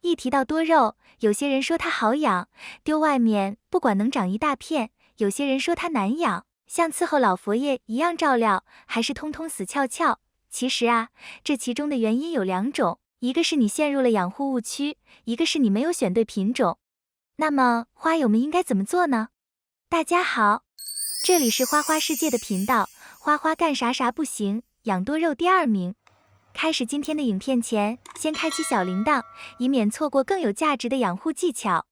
一提到多肉，有些人说它好养，丢外面不管能长一大片；有些人说它难养，像伺候老佛爷一样照料，还是通通死翘翘。其实啊，这其中的原因有两种，一个是你陷入了养护误区，一个是你没有选对品种。那么花友们应该怎么做呢？大家好，这里是花花世界的频道，花花干啥啥不行，养多肉第2名。开始今天的影片前，先开启小铃铛，以免错过更有价值的养护技巧。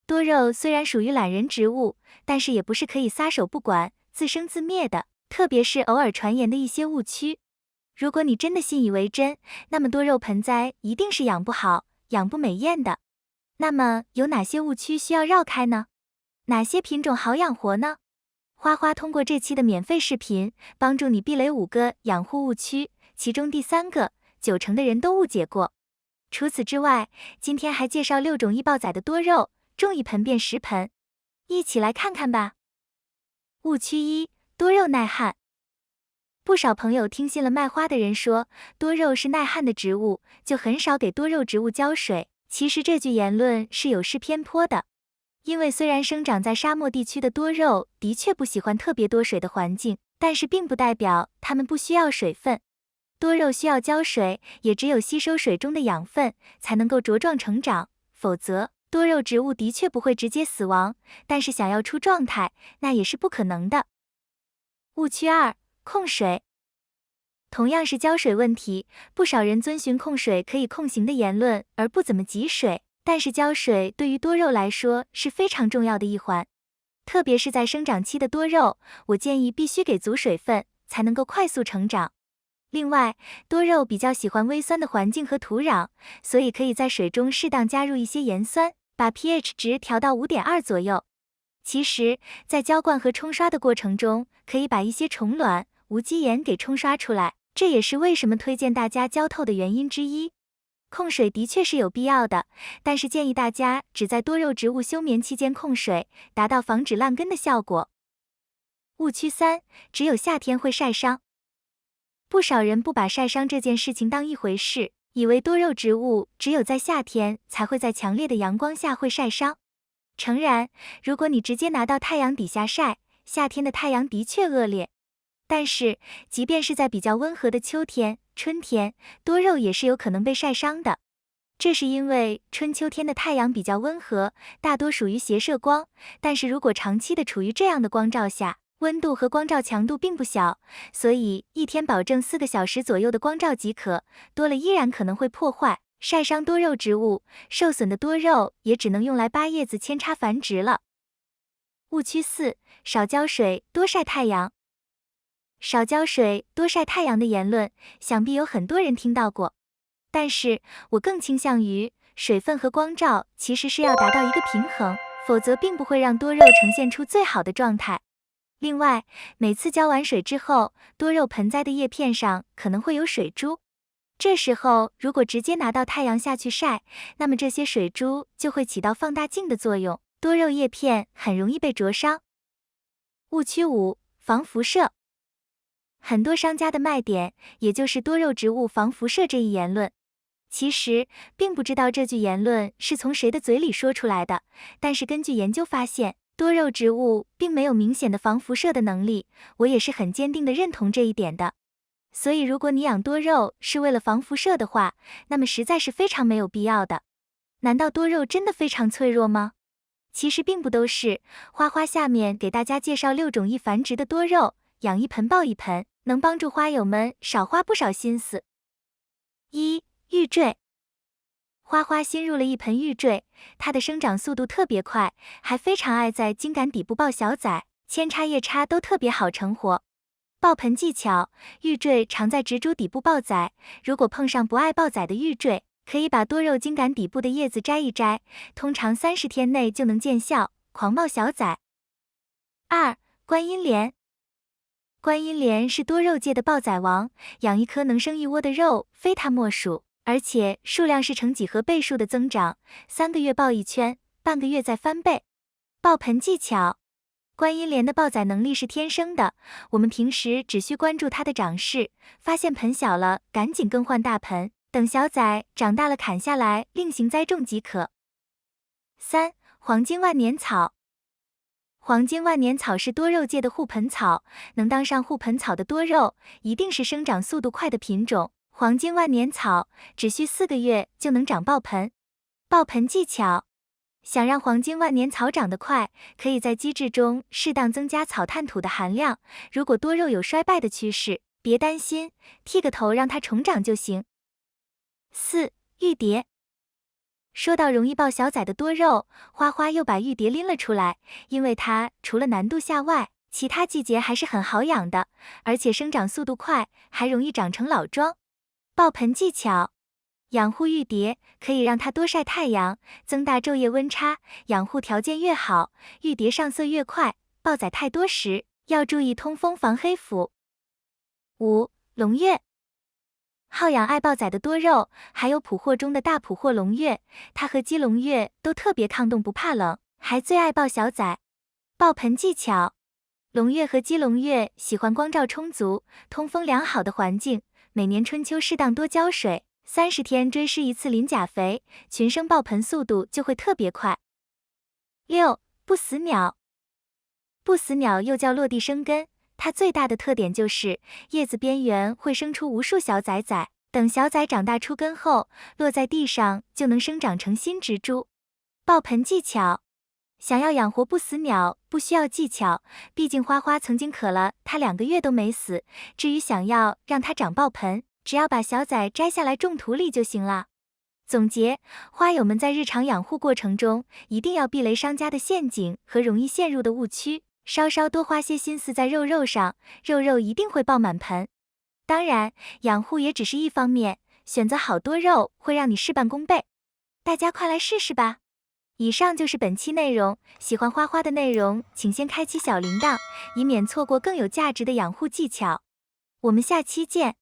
多肉虽然属于懒人植物，但是也不是可以撒手不管、自生自灭的，特别是偶尔传言的一些误区。如果你真的信以为真，那么多肉盆栽一定是养不好、养不美艳的。那么有哪些误区需要绕开呢？哪些品种好养活呢？花花通过这期的免费视频，帮助你避雷5个养护误区，其中第3个，90%的人都误解过。除此之外，今天还介绍6种易爆仔的多肉，种1盆变10盆，一起来看看吧。误区1：多肉耐旱。不少朋友听信了卖花的人说多肉是耐旱的植物，就很少给多肉植物浇水。其实这句言论是有失偏颇的。因为虽然生长在沙漠地区的多肉的确不喜欢特别多水的环境，但是并不代表它们不需要水分。多肉需要浇水，也只有吸收水中的养分，才能够茁壮成长，否则多肉植物的确不会直接死亡，但是想要出状态，那也是不可能的。误区2：控水。同样是浇水问题，不少人遵循控水可以控型的言论，而不怎么给水。但是浇水对于多肉来说是非常重要的一环，特别是在生长期的多肉，我建议必须给足水分，才能够快速成长。另外，多肉比较喜欢微酸的环境和土壤，所以可以在水中适当加入一些盐酸，把 pH 值调到 5.2 左右。其实，在浇灌和冲刷的过程中，可以把一些虫卵、无机盐给冲刷出来，这也是为什么推荐大家浇透的原因之一。控水的确是有必要的，但是建议大家只在多肉植物休眠期间控水，达到防止烂根的效果。误区3：只有夏天会晒伤。不少人不把晒伤这件事情当一回事，以为多肉植物只有在夏天才会在强烈的阳光下会晒伤。诚然，如果你直接拿到太阳底下晒，夏天的太阳的确恶劣。但是，即便是在比较温和的秋天、春天，多肉也是有可能被晒伤的。这是因为春秋天的太阳比较温和，大多属于斜射光，但是如果长期的处于这样的光照下，温度和光照强度并不小，所以一天保证4个小时左右的光照即可，多了依然可能会破坏、晒伤多肉植物，受损的多肉也只能用来扒叶子扦插繁殖了。误区4：少浇水，多晒太阳。少浇水、多晒太阳的言论，想必有很多人听到过。但是我更倾向于水分和光照其实是要达到一个平衡，否则并不会让多肉呈现出最好的状态。另外，每次浇完水之后，多肉盆栽的叶片上可能会有水珠。这时候如果直接拿到太阳下去晒，那么这些水珠就会起到放大镜的作用，多肉叶片很容易被灼伤。误区5：防辐射。很多商家的卖点，也就是多肉植物防辐射这一言论。其实，并不知道这句言论是从谁的嘴里说出来的，但是根据研究发现，多肉植物并没有明显的防辐射的能力，我也是很坚定的认同这一点的。所以如果你养多肉是为了防辐射的话，那么实在是非常没有必要的。难道多肉真的非常脆弱吗？其实并不都是。花花下面给大家介绍6种易繁殖的多肉，养1盆爆1盆，能帮助花友们少花不少心思。1、玉坠。花花新入了1盆玉坠，它的生长速度特别快，还非常爱在茎秆底部爆小仔，扦插叶插都特别好成活。爆盆技巧：玉坠常在植株底部爆仔，如果碰上不爱爆仔的玉坠，可以把多肉茎秆底部的叶子摘一摘，通常30天内就能见效，狂冒小仔。2、观音莲。观音莲是多肉界的爆仔王，养1颗能生1窝的肉，非它莫属，而且数量是呈几何倍数的增长，3个月爆1圈，半个月再翻倍。爆盆技巧：观音莲的爆仔能力是天生的，我们平时只需关注它的长势，发现盆小了赶紧更换大盆，等小崽长大了砍下来另行栽种即可。3. 黄金万年草。黄金万年草是多肉界的护盆草，能当上护盆草的多肉，一定是生长速度快的品种。黄金万年草只需4个月就能长爆盆。爆盆技巧：想让黄金万年草长得快，可以在基质中适当增加草炭土的含量。如果多肉有衰败的趋势，别担心，剃个头让它重长就行。4. 玉蝶。说到容易抱小崽的多肉，花花又把玉蝶拎了出来，因为它除了难度下外，其他季节还是很好养的，而且生长速度快，还容易长成老桩。爆盆技巧：养护玉蝶可以让它多晒太阳，增大昼夜温差，养护条件越好，玉蝶上色越快。抱崽太多时，要注意通风防黑腐。5. 龙月。好养爱抱崽的多肉，还有捕获中的大捕获龙月，它和鸡龙月都特别抗冻不怕冷，还最爱抱小崽。爆盆技巧：龙月和鸡龙月喜欢光照充足、通风良好的环境，每年春秋适当多浇水，30天追施一次磷钾肥，群生爆盆速度就会特别快。6. 不死鸟。不死鸟又叫落地生根，它最大的特点就是叶子边缘会生出无数小崽崽，等小崽长大出根后，落在地上就能生长成新植株。爆盆技巧：想要养活不死鸟，不需要技巧，毕竟花花曾经渴了它2个月都没死。至于想要让它长爆盆，只要把小崽摘下来种土里就行了。总结：花友们在日常养护过程中，一定要避雷商家的陷阱和容易陷入的误区，稍稍多花些心思在肉上，肉一定会爆满盆。当然，养护也只是一方面，选择好多肉会让你事半功倍。大家快来试试吧！以上就是本期内容，喜欢花花的内容，请先开启小铃铛，以免错过更有价值的养护技巧。我们下期见。